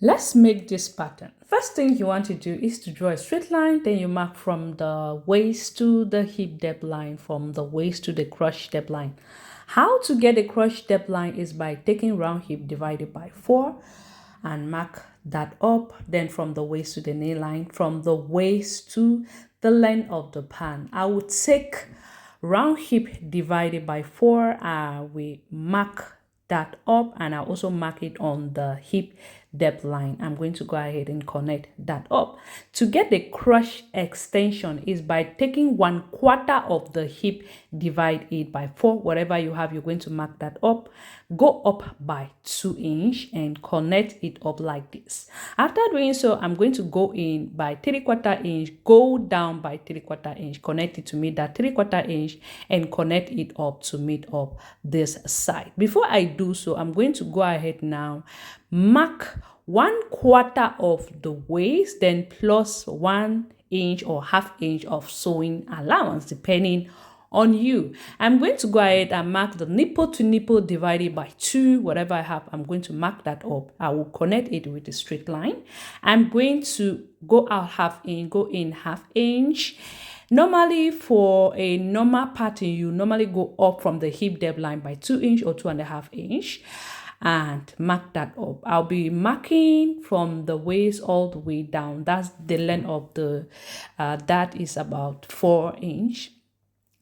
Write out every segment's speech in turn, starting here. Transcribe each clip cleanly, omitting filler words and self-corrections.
Let's make this pattern. First thing you want to do is to draw a straight line, then you mark from the waist to the hip depth line, from the waist to the crotch depth line. How to get a crotch depth line is by taking round hip divided by 4 and mark that up, then from the waist to the knee line, from the waist to the length of the pan. I would take round hip divided by 4, we mark that up, and I'll also mark it on the hip depth line. I'm going to go ahead and connect that up. To get the crotch extension is by taking 1/4 of the hip, divide it by 4, whatever you have, you're going to mark that up, go up by 2 inch and connect it up like this. After doing so, I'm going to go in by 3/4 inch, go down by 3/4 inch, connect it to meet that 3/4 inch and connect it up to meet up this side. Before I do so, I'm going to go ahead now, mark 1/4 of the waist, then plus 1 inch or half inch of sewing allowance depending on you. I'm going to go ahead and mark the nipple to nipple divided by 2, whatever I have. I'm going to mark that up. I will connect it with a straight line. I'm going to go out half inch, go in half inch. Normally for a normal pattern, you normally go up from the hip depth line by 2 inch or 2.5 inch and mark that up. I'll be marking from the waist all the way down. That's the length of the, that is about 4 inch.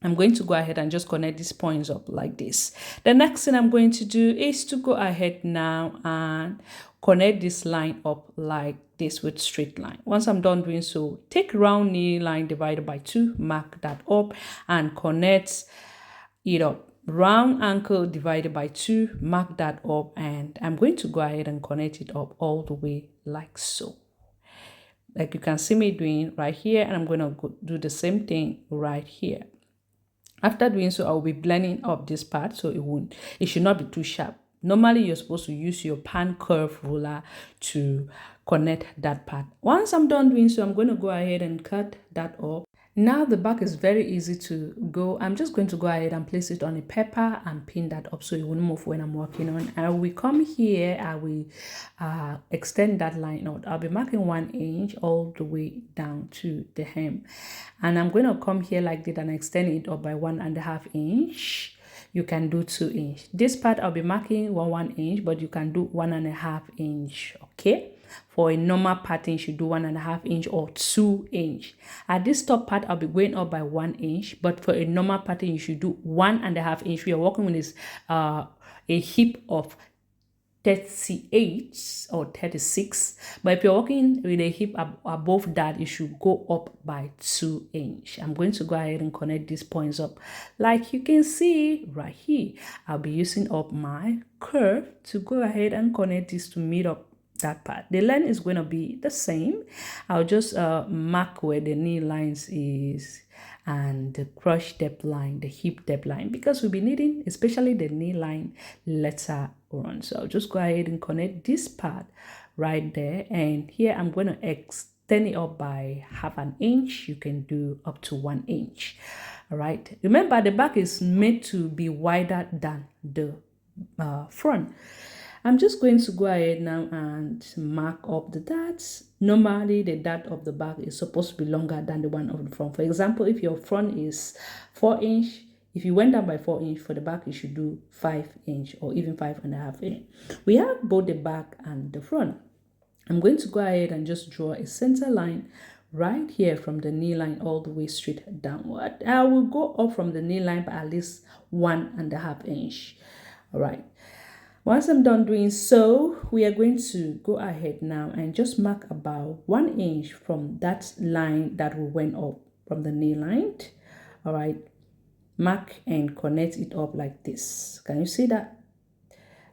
I'm going to go ahead and just connect these points up like this. The next thing I'm going to do is to go ahead now and connect this line up like this with straight line. Once I'm done doing so, take round knee line divided by 2, mark that up and connect it up. Round ankle divided by 2, mark that up, and I'm going to go ahead and connect it up all the way like so. Like you can see me doing right here, and I'm going to do the same thing right here. After doing so, I will be blending up this part so it should not be too sharp. Normally, you're supposed to use your pan curve ruler to connect that part. Once I'm done doing so, I'm going to go ahead and cut that up. Now the back is very easy to go. I'm just going to go ahead and place it on a paper and pin that up so it won't move when I'm working on. I will come here, I will extend that line out. I'll be marking 1 inch all the way down to the hem. And I'm going to come here like that and extend it up by 1.5 inch. You can do 2 inch. This part I'll be marking 1 inch, but you can do 1.5 inch, okay? For a normal pattern, you should do 1.5 inch or 2 inch. At this top part, I'll be going up by 1 inch, but for a normal pattern, you should do 1.5 inch. We are working with this a hip of 38 or 36, but if you're working with a hip above that, you should go up by 2 inch. I'm going to go ahead and connect these points up like you can see right here. I'll be using up my curve to go ahead and connect this to meet up that part. The length is going to be the same. I'll just mark where the knee lines is and the crotch depth line, the hip depth line, because we'll be needing especially the knee line later on. So I'll just go ahead and connect this part right there, and here I'm going to extend it up by 1/2 inch. You can do up to 1 inch. All right, remember the back is made to be wider than the front. I'm just going to go ahead now and mark up the darts. Normally, the dart of the back is supposed to be longer than the one of the front. For example, if your front is 4 inch, if you went down by 4 inch, for the back, you should do 5 inch or even 5.5 inch. We have both the back and the front. I'm going to go ahead and just draw a center line right here from the knee line all the way straight downward. I will go up from the knee line by at least 1.5 inch. All right. Once I'm done doing so, we are going to go ahead now and just mark about 1 inch from that line that we went up from the knee line. All right, mark and connect it up like this. Can you see that?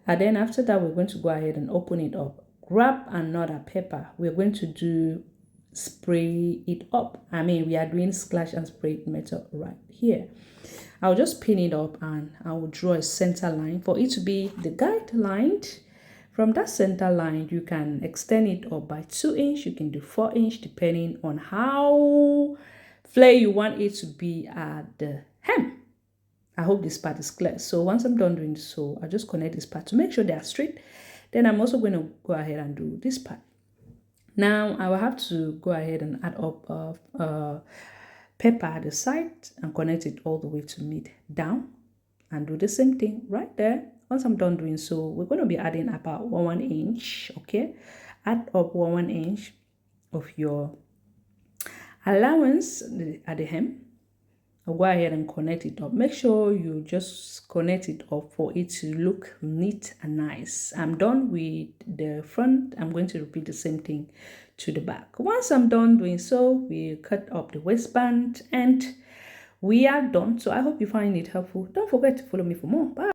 And then after that, we're going to go ahead and open it up. Grab another paper. We're going to do spray it up. We are doing splash and spray method right here. I'll just pin it up and I will draw a center line for it to be the guideline. From that center line, you can extend it up by 2 inch. You can do 4 inch depending on how flare you want it to be at the hem. I hope this part is clear. So once I'm done doing so, I'll just connect this part to make sure they are straight. Then I'm also going to go ahead and do this part. Now I will have to go ahead and add up pepper at the side and connect it all the way to mid down, and do the same thing right there. Once I'm done doing so, we're going to be adding about 1 inch. Okay, add up 1 inch of your allowance at the hem. I'll go ahead and connect it up. Make sure you just connect it up for it to look neat and nice. I'm done with the front. I'm going to repeat the same thing to the back. Once I'm done doing so, we cut up the waistband and we are done. So I hope you find it helpful. Don't forget to follow me for more. Bye.